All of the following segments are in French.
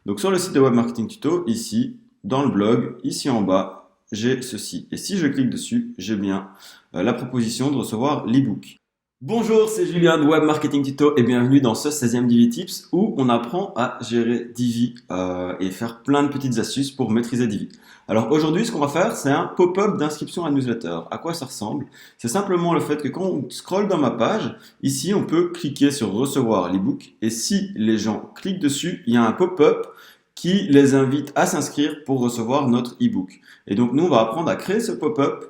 Donc sur le site de Web Marketing Tuto, ici, dans le blog, ici en bas, j'ai ceci. Et si je clique dessus, j'ai bien la proposition de recevoir l'ebook. Bonjour, c'est Julien de Web Marketing Tuto et bienvenue dans ce 16e Divi Tips où on apprend à gérer Divi et faire plein de petites astuces pour maîtriser Divi. Alors aujourd'hui, ce qu'on va faire, c'est un pop-up d'inscription à newsletter. À quoi ça ressemble? C'est simplement le fait que quand on scrolle dans ma page, ici, on peut cliquer sur recevoir l'ebook et si les gens cliquent dessus, il y a un pop-up qui les invite à s'inscrire pour recevoir notre ebook. Et donc nous, on va apprendre à créer ce pop-up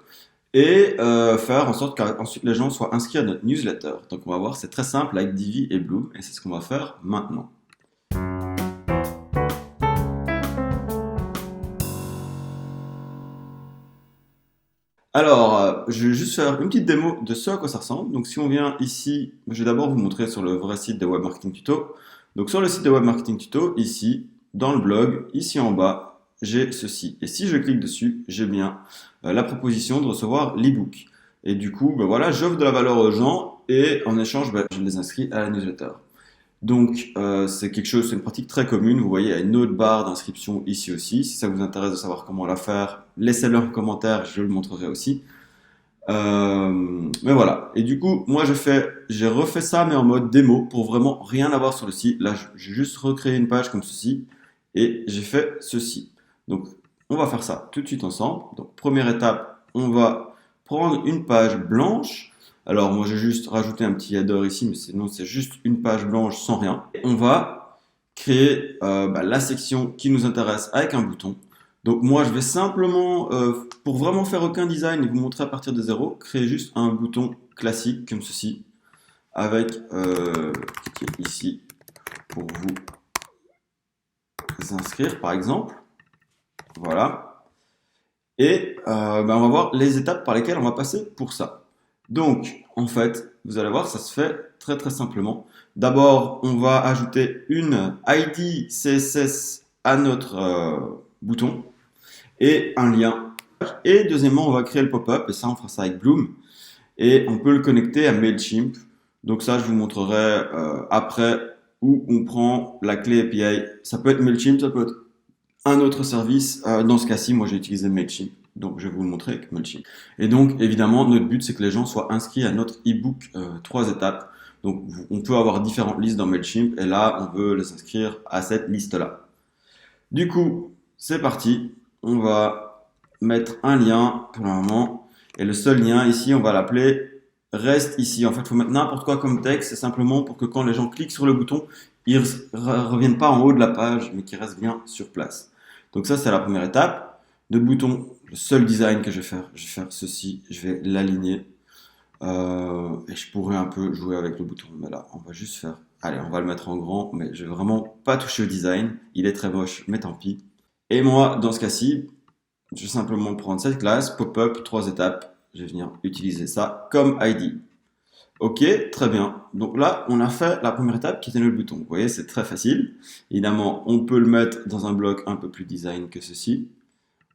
et faire en sorte qu'ensuite les gens soient inscrits à notre newsletter. Donc on va voir, c'est très simple avec Divi et Bloom et c'est ce qu'on va faire maintenant. Alors, je vais juste faire une petite démo de ce à quoi ça ressemble. Donc si on vient ici, je vais d'abord vous montrer sur le vrai site de Web Marketing Tuto. Donc sur le site de Web Marketing Tuto, ici, dans le blog, ici en bas, j'ai ceci. Et si je clique dessus, j'ai bien la proposition de recevoir l'ebook. Et du coup, ben voilà, j'offre de la valeur aux gens et en échange, ben, je les inscris à la newsletter. Donc, c'est quelque chose, c'est une pratique très commune. Vous voyez, il y a une autre barre d'inscription ici aussi. Si ça vous intéresse de savoir comment la faire, laissez-le en commentaire, je le montrerai aussi. Mais voilà. Et du coup, moi, j'ai refait ça, mais en mode démo, pour vraiment rien avoir sur le site. Là, j'ai juste recréé une page comme ceci, et j'ai fait ceci. Donc, on va faire ça tout de suite ensemble. Donc, première étape, on va prendre une page blanche. Alors, moi, j'ai juste rajouté un petit header ici, mais sinon, c'est juste une page blanche sans rien. Et on va créer la section qui nous intéresse avec un bouton. Donc moi, je vais simplement, pour vraiment faire aucun design et vous montrer à partir de zéro, créer juste un bouton classique comme ceci, avec qui est ici pour vous inscrire par exemple. Voilà. Et on va voir les étapes par lesquelles on va passer pour ça. Donc, en fait, vous allez voir, ça se fait très très simplement. D'abord, on va ajouter une ID CSS à notre bouton et un lien. Et deuxièmement, on va créer le pop-up, et ça, on fera ça avec Bloom. Et on peut le connecter à Mailchimp. Donc ça, je vous montrerai après où on prend la clé API. Ça peut être Mailchimp, ça peut être un autre service. Dans ce cas-ci, moi, j'ai utilisé Mailchimp. Donc, je vais vous le montrer avec Mailchimp. Et donc, évidemment, notre but, c'est que les gens soient inscrits à notre e-book 3 étapes. Donc, on peut avoir différentes listes dans Mailchimp. Et là, on veut les inscrire à cette liste-là. Du coup, c'est parti. On va mettre un lien pour le moment. Et le seul lien ici, on va l'appeler reste ici. En fait, il faut mettre n'importe quoi comme texte. C'est simplement pour que quand les gens cliquent sur le bouton, ils ne reviennent pas en haut de la page, mais qu'ils restent bien sur place. Donc ça, c'est la première étape. De bouton, le seul design que je vais faire ceci. Je vais l'aligner. Et je pourrais un peu jouer avec le bouton. Mais là, on va juste faire... Allez, on va le mettre en grand, mais je vais vraiment pas toucher au design. Il est très moche, mais tant pis. Et moi, dans ce cas-ci, je vais simplement prendre cette classe, pop-up, 3 étapes. Je vais venir utiliser ça comme ID. Ok, très bien. Donc là, on a fait la première étape qui était le bouton. Vous voyez, c'est très facile. Évidemment, on peut le mettre dans un bloc un peu plus design que ceci.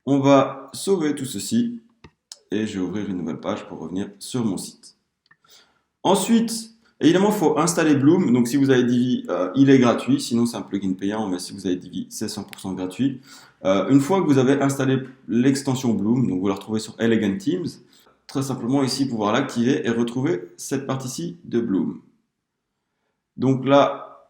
On va sauver tout ceci et je vais ouvrir une nouvelle page pour revenir sur mon site. Ensuite, évidemment, il faut installer Bloom. Donc, si vous avez Divi, il est gratuit. Sinon, c'est un plugin payant. Mais si vous avez Divi, c'est 100% gratuit. Une fois que vous avez installé l'extension Bloom, donc vous la retrouvez sur Elegant Themes, très simplement ici, pouvoir l'activer et retrouver cette partie-ci de Bloom. Donc là,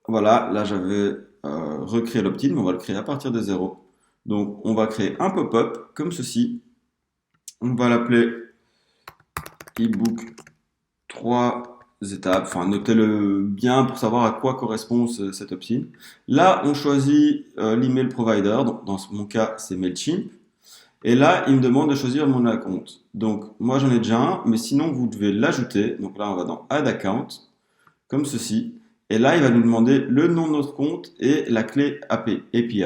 voilà, là j'avais recréé l'opt-in, mais on va le créer à partir de zéro. Donc, on va créer un pop-up comme ceci. On va l'appeler ebook 3 étapes, enfin notez-le bien pour savoir à quoi correspond cet opt-in. Là, on choisit l'email provider, donc dans mon cas, c'est Mailchimp. Et là, il me demande de choisir mon account. Donc, moi, j'en ai déjà un, mais sinon, vous devez l'ajouter. Donc là, on va dans Add Account, comme ceci. Et là, il va nous demander le nom de notre compte et la clé API.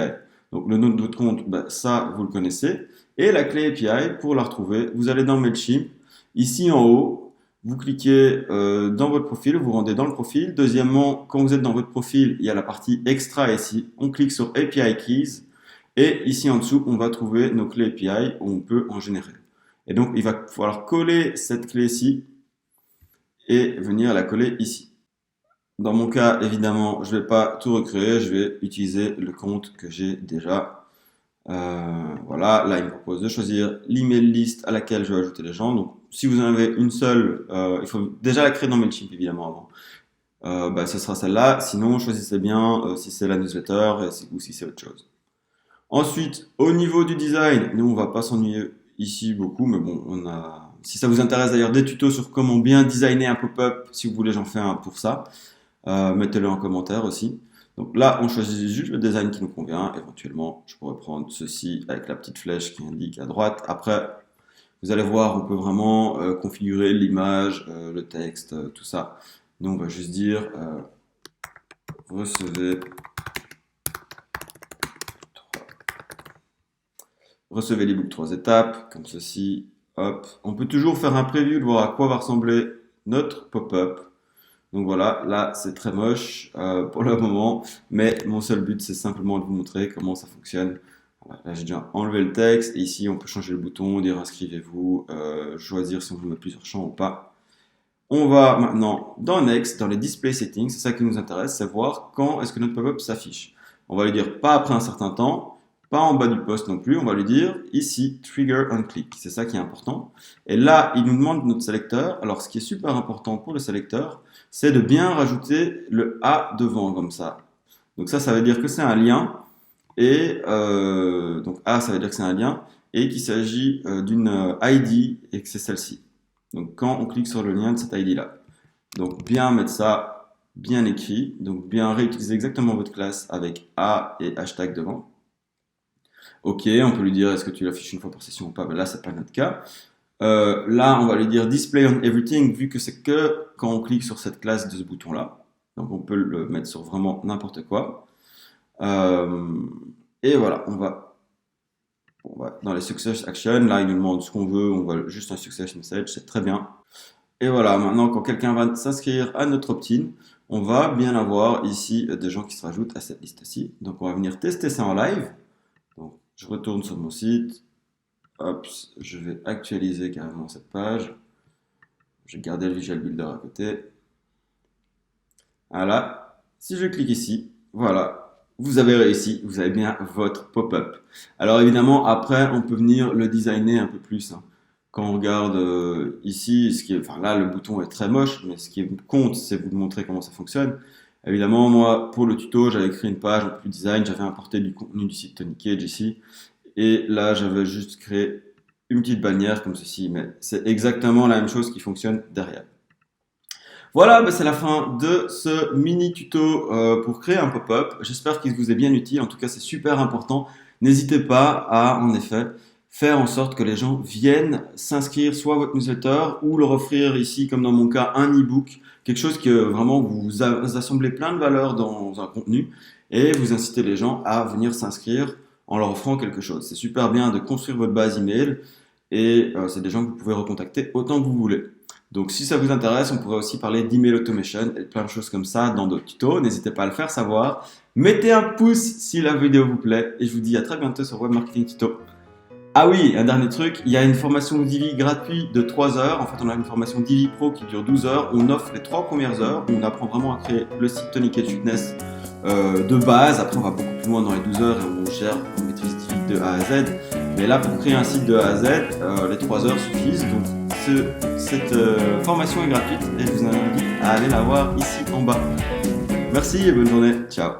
Donc, le nom de votre compte, ça, vous le connaissez. Et la clé API, pour la retrouver, vous allez dans Mailchimp. Ici, en haut, vous cliquez dans votre profil, vous rendez dans le profil. Deuxièmement, quand vous êtes dans votre profil, il y a la partie extra ici. On clique sur API Keys. Et ici en dessous, on va trouver nos clés API où on peut en générer. Et donc, il va falloir coller cette clé-ci et venir la coller ici. Dans mon cas, évidemment, je ne vais pas tout recréer, je vais utiliser le compte que j'ai déjà. Voilà, là il me propose de choisir l'email list à laquelle je vais ajouter les gens. Donc si vous en avez une seule, il faut déjà la créer dans Mailchimp évidemment avant. Bah, ce sera celle-là. Sinon, choisissez bien si c'est la newsletter ou si c'est autre chose. Ensuite, au niveau du design, nous on va pas s'ennuyer ici beaucoup, mais bon, Si ça vous intéresse d'ailleurs des tutos sur comment bien designer un pop-up, si vous voulez, j'en fais un pour ça. Mettez-le en commentaire aussi. Donc là, on choisit juste le design qui nous convient. Éventuellement, je pourrais prendre ceci avec la petite flèche qui indique à droite. Après, vous allez voir, on peut vraiment configurer l'image, le texte, tout ça. Nous, on va juste dire recevez, recevez l'ebook 3 étapes, comme ceci. Hop. On peut toujours faire un preview de voir à quoi va ressembler notre pop-up. Donc voilà, là c'est très moche pour le moment, mais mon seul but c'est simplement de vous montrer comment ça fonctionne. Voilà, là j'ai déjà enlevé le texte, et ici on peut changer le bouton, dire inscrivez-vous, choisir si on veut mettre plusieurs champs ou pas. On va maintenant dans Next, dans les display settings, c'est ça qui nous intéresse, c'est voir quand est-ce que notre pop-up s'affiche. On va lui dire pas après un certain temps, pas en bas du post non plus, on va lui dire ici trigger on click, c'est ça qui est important. Et là, il nous demande notre sélecteur. Alors ce qui est super important pour le sélecteur, c'est de bien rajouter le A devant comme ça. Donc ça veut dire que c'est un lien, et donc A, ça veut dire que c'est un lien, et qu'il s'agit d'une ID et que c'est celle-ci. Donc quand on clique sur le lien de cette ID là. Donc bien mettre ça bien écrit, donc bien réutiliser exactement votre classe avec A et hashtag devant. Ok, on peut lui dire est-ce que tu l'affiches une fois par session ou pas, ben là c'est pas notre cas. Là on va lui dire display on everything vu que c'est que quand on clique sur cette classe de ce bouton là. Donc on peut le mettre sur vraiment n'importe quoi. Et voilà, on va dans les success action, là il nous demande ce qu'on veut, on voit juste un success message, c'est très bien. Et voilà, maintenant quand quelqu'un va s'inscrire à notre opt-in, on va bien avoir ici des gens qui se rajoutent à cette liste-ci. Donc on va venir tester ça en live. Donc je retourne sur mon site, hop, je vais actualiser carrément cette page. Je vais garder le Visual Builder à côté. Voilà, si je clique ici, voilà, vous avez réussi, vous avez bien votre pop-up. Alors évidemment, après, on peut venir le designer un peu plus. Hein. Quand on regarde ici, là, le bouton est très moche, mais ce qui compte, c'est vous montrer comment ça fonctionne. Évidemment, moi, pour le tuto, j'avais créé une page un peu plus design, j'avais importé du contenu du site TonyCage ici, et là, j'avais juste créé une petite bannière comme ceci, mais c'est exactement la même chose qui fonctionne derrière. Voilà, c'est la fin de ce mini tuto pour créer un pop-up. J'espère qu'il vous est bien utile. En tout cas, c'est super important. N'hésitez pas à, en effet, faire en sorte que les gens viennent s'inscrire soit à votre newsletter ou leur offrir ici, comme dans mon cas, un e-book. Quelque chose que vraiment vous assemblez plein de valeur dans un contenu et vous incitez les gens à venir s'inscrire en leur offrant quelque chose. C'est super bien de construire votre base email et c'est des gens que vous pouvez recontacter autant que vous voulez. Donc si ça vous intéresse, on pourrait aussi parler d'email automation et plein de choses comme ça dans d'autres tutos. N'hésitez pas à le faire savoir. Mettez un pouce si la vidéo vous plaît et je vous dis à très bientôt sur Web Marketing Tuto. Ah oui, un dernier truc, il y a une formation Divi gratuite de 3 heures. En fait, on a une formation Divi Pro qui dure 12 heures. On offre les 3 premières heures où on apprend vraiment à créer le site TonyCage Fitness de base. Après, on va beaucoup plus loin dans les 12 heures et on gère, on maîtrise Divi de A à Z. Mais là, pour créer un site de A à Z, les 3 heures suffisent. Donc, cette formation est gratuite et je vous invite à aller la voir ici en bas. Merci et bonne journée. Ciao.